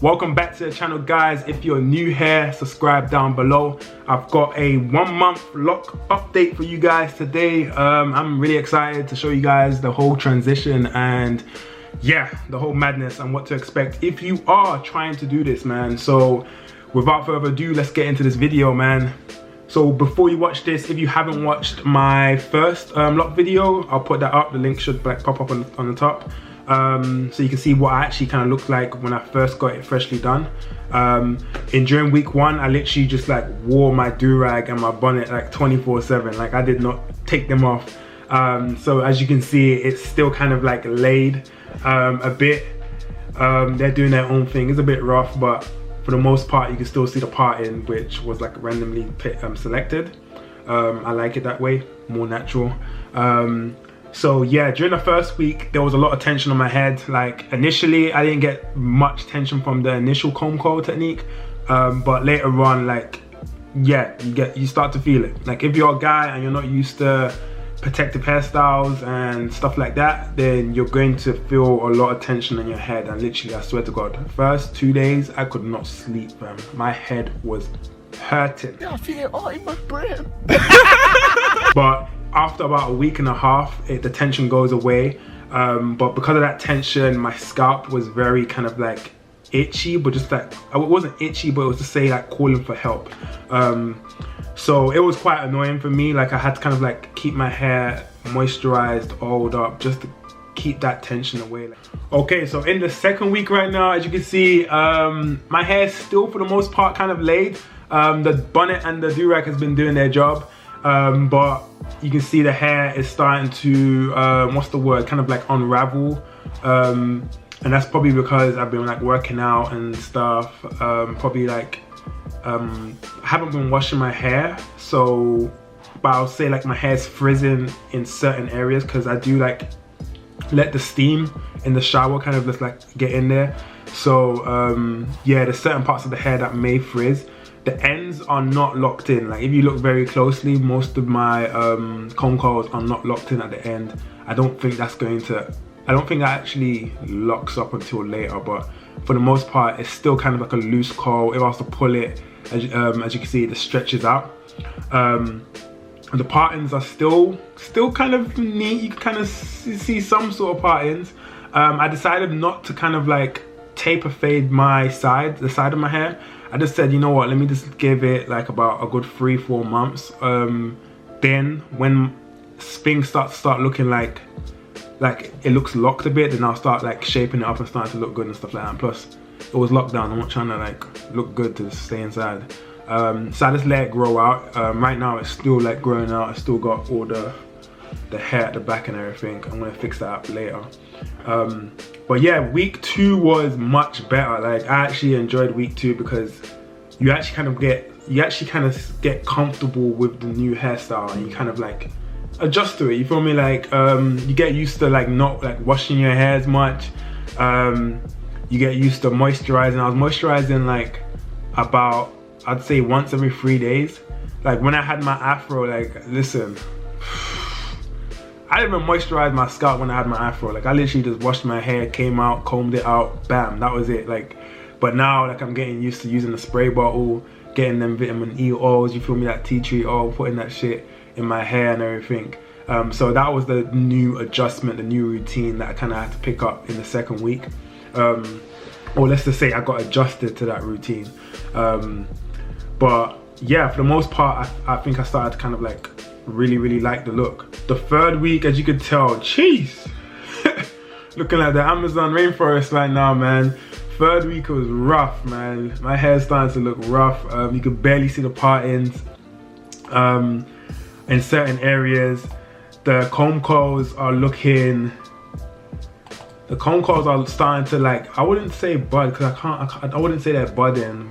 Welcome back to the channel, guys. If you're new here, subscribe down below. I've got a 1 month loc update for you guys today. I'm really excited to show you guys the whole transition and yeah, the whole madness and what to expect if you are trying to do this, man. So without further ado, let's get into this video, man. So before you watch this, if you haven't watched my first loc video, I'll put that up. The link should like pop up on the top. So you can see what I actually kind of looked like when I first got it freshly done. During week 1, I literally just like wore my do-rag and my bonnet like 24/7. Like I did not take them off. So as you can see, it's still kind of like laid a bit. They're doing their own thing. It's a bit rough, but for the most part, you can still see the parting, which was like randomly selected. I like it that way, more natural. So yeah, during the first week, there was a lot of tension on my head. Like initially, I didn't get much tension from the initial comb coil technique, but later on, like yeah, you start to feel it. Like if you're a guy and you're not used to protective hairstyles and stuff like that, then you're going to feel a lot of tension in your head. And literally, I swear to God, first 2 days, I could not sleep, fam. My head was hurting. Yeah, I feel it all in my brain. But after about a week and a half, the tension goes away. But because of that tension, my scalp was very kind of like itchy, but just like, it wasn't itchy, but it was to say like calling for help. So it was quite annoying for me. Like I had to kind of like keep my hair moisturized, oiled up, just to keep that tension away. Okay, so in the second week right now, as you can see, my hair is still for the most part kind of laid. The bonnet and the do-rag has been doing their job. But you can see the hair is starting to, what's the word, kind of like unravel. And that's probably because I've been like working out and stuff. Probably like, I haven't been washing my hair. So, but I'll say like my hair's frizzing in certain areas because I do like let the steam in the shower kind of just like get in there. So, yeah, there's certain parts of the hair that may frizz. The ends are not locked in. Like if you look very closely, most of my comb coils are not locked in at the end. I don't think that's going to, I don't think that actually locks up until later, but for the most part, it's still kind of like a loose coil. If I was to pull it, as you can see, it stretches out. And the partings are still kind of neat. You can kind of see some sort of partings. I decided not to kind of like taper fade the side of my hair. I just said, you know what, let me just give it like about a good 3-4 months. Then when things start looking like it looks locked a bit, then I'll start like shaping it up and starting to look good and stuff like that. And plus, it was locked down. I'm not trying to like look good to stay inside. So I just let it grow out. Right now, it's still like growing out. I still got all the hair at the back and everything. I'm gonna fix that up later. But yeah, week 2 was much better. Like I actually enjoyed week 2 because you actually kind of get comfortable with the new hairstyle and you kind of like adjust to it. You feel me? Like you get used to like not like washing your hair as much. You get used to moisturizing. I was moisturizing like about, I'd say once every 3 days. Like when I had my afro, like listen, I didn't even moisturize my scalp when I had my afro. Like I literally just washed my hair, came out, combed it out, bam, that was it. Like, but now like I'm getting used to using the spray bottle, getting them vitamin E oils, you feel me, that tea tree oil, putting that shit in my hair and everything. So that was the new adjustment, the new routine that I kind of had to pick up in the second week. Or let's just say I got adjusted to that routine. But yeah, for the most part, I think I started to kind of like really like the look. The third week, as you could tell, jeez, looking like the Amazon rainforest right now, man. Third week was rough, man. My hair's starting to look rough. You could barely see the partings in certain areas. The comb coils are looking, the comb coils are starting to like, I wouldn't say bud because I wouldn't say they're budding.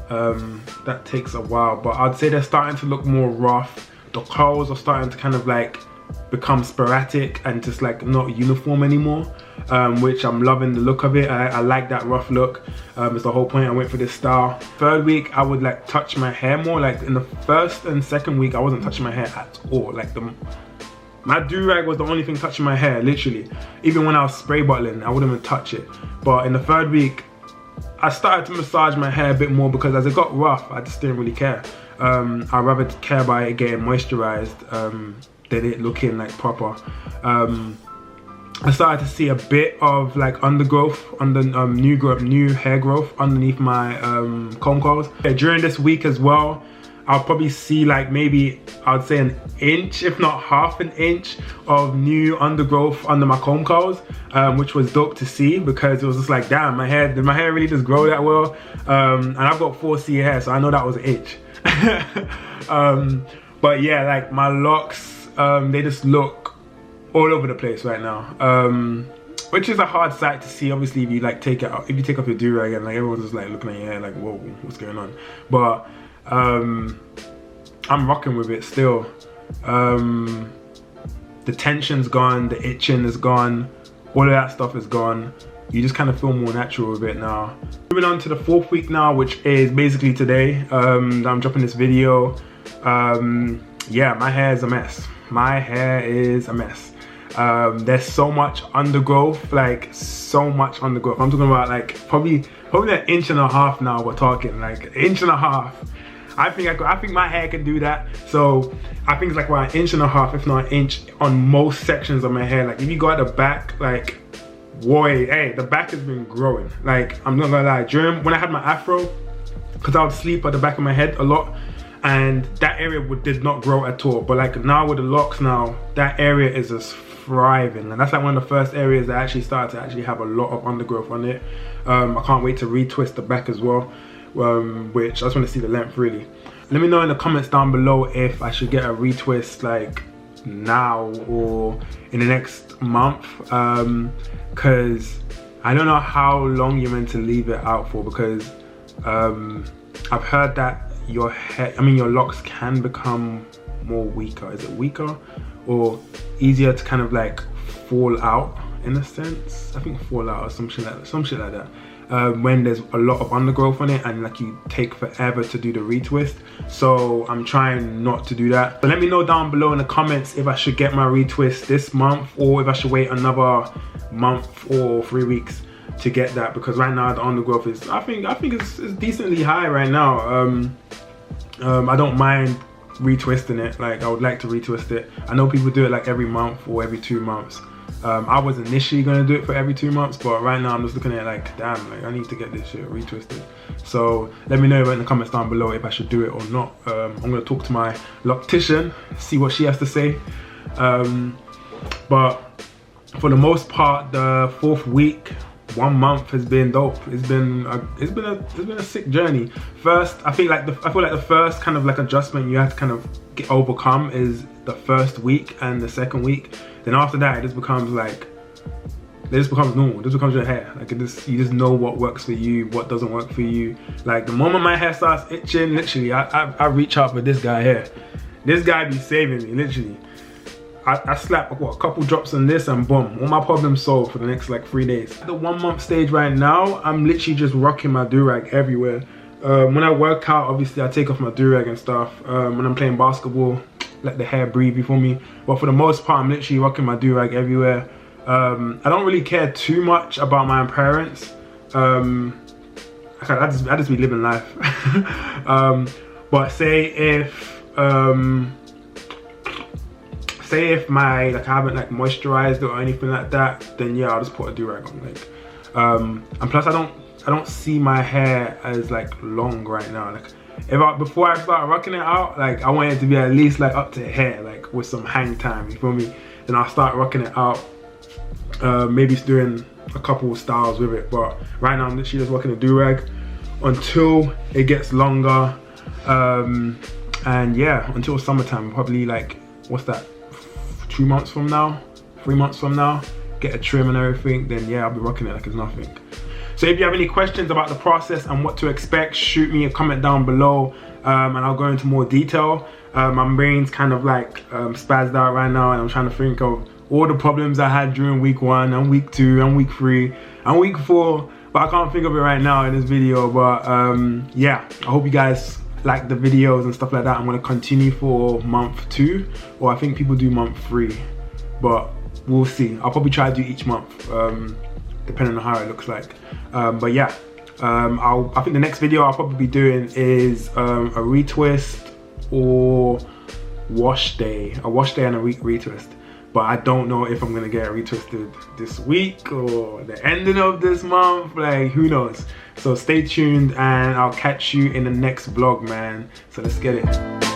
That takes a while, but I'd say they're starting to look more rough. The coils are starting to kind of like become sporadic and just like not uniform anymore, which I'm loving the look of it. I like that rough look. It's the whole point I went for this style. Third week, I would like touch my hair more. Like in the first and second week, I wasn't touching my hair at all. Like my do-rag was the only thing touching my hair, literally. Even when I was spray bottling, I wouldn't even touch it. But in the third week, I started to massage my hair a bit more because as it got rough, I just didn't really care. I'd rather care about it getting moisturized than it looking like proper. I started to see a bit of like undergrowth, new hair growth underneath my comb coils. During this week as well, I'll probably see like maybe I'd say an inch, if not half an inch, of new undergrowth under my comb coils, which was dope to see because it was just like, damn, did my hair really just grow that well? And I've got 4C hair, so I know that was an inch. But yeah, like my locks, they just look all over the place right now, which is a hard sight to see. Obviously, if you like take off your do-rag and like everyone's just like looking at your hair like, whoa, what's going on? But I'm rocking with it still. The tension's gone, the itching is gone, all of that stuff is gone. You just kind of feel more natural with it now. Moving on to the 4th week now, which is basically today. I'm dropping this video. Yeah, my hair is a mess. My hair is a mess. There's so much undergrowth, like so much undergrowth. I'm talking about like probably an inch and a half now. We're talking like an inch and a half. I think my hair can do that. So I think it's like about an inch and a half, if not an inch, on most sections of my hair. Like if you go at the back, like, boy, hey, the back has been growing. Like I'm not gonna lie, when I had my afro, because I would sleep at the back of my head a lot, and that area did not grow at all. But like now with the locks now, that area is just thriving, and that's like one of the first areas that actually started to actually have a lot of undergrowth on it. I can't wait to retwist the back as well, which I just want to see the length really. Let me know in the comments down below if I should get a retwist like now or in the next month, because I don't know how long you're meant to leave it out for, because I've heard that your locks can become more weaker. Is it weaker or easier to kind of like fall out in a sense? I think fall out or some shit like that. When there's a lot of undergrowth on it and like you take forever to do the retwist. So I'm trying not to do that. But let me know down below in the comments if I should get my retwist this month or if I should wait another month or 3 weeks to get that, because right now the undergrowth is, I think it's decently high right now. I don't mind retwisting it. Like I would like to retwist it. I know people do it like every month or every 2 months. I was initially gonna do it for every 2 months, but right now I'm just looking at it like, damn, like I need to get this shit retwisted. So let me know in the comments down below if I should do it or not. I'm gonna talk to my loctician, see what she has to say. But for the most part, the 4th week, 1 month has been dope. It's been a sick journey. First, I feel like the first kind of like adjustment you have to kind of overcome is the 1st week and the 2nd week. Then after that, it just becomes normal. It just becomes your hair. Like you just know what works for you, what doesn't work for you. Like the moment my hair starts itching, literally, I reach out for this guy here. This guy be saving me, literally. I slap a couple drops on this and boom, all my problems solved for the next like 3 days. At the 1 month stage right now, I'm literally just rocking my do-rag everywhere. When I work out, obviously I take off my do-rag and stuff. When I'm playing basketball, let the hair breathe before me. But for the most part, I'm literally rocking my do-rag everywhere. I don't really care too much about my appearance. I just be living life. But say if I haven't like moisturized it or anything like that, then yeah, I'll just put a do-rag on. Like, and plus I don't see my hair as like long right now. Like before I start rocking it out, like I want it to be at least like up to here, like with some hang time, you feel me? Then I'll start rocking it out, maybe doing a couple of styles with it. But right now I'm literally just rocking a do-rag until it gets longer, and yeah, until summertime, probably like, what's that, 2 months from now, 3 months from now, get a trim and everything, then yeah, I'll be rocking it like it's nothing. So if you have any questions about the process and what to expect, shoot me a comment down below, and I'll go into more detail. My brain's kind of like spazzed out right now, and I'm trying to think of all the problems I had during week 1 and week 2 and week 3 and week 4, but I can't think of it right now in this video. But yeah, I hope you guys like the videos and stuff like that. I'm going to continue for month 2, or I think people do month 3, but we'll see. I'll probably try to do each month, depending on how it looks like. But yeah, I think the next video I'll probably be doing is a retwist or wash day, and a retwist. But I don't know if I'm gonna get retwisted this week or the ending of this month, like who knows. So stay tuned and I'll catch you in the next vlog, man. So let's get it.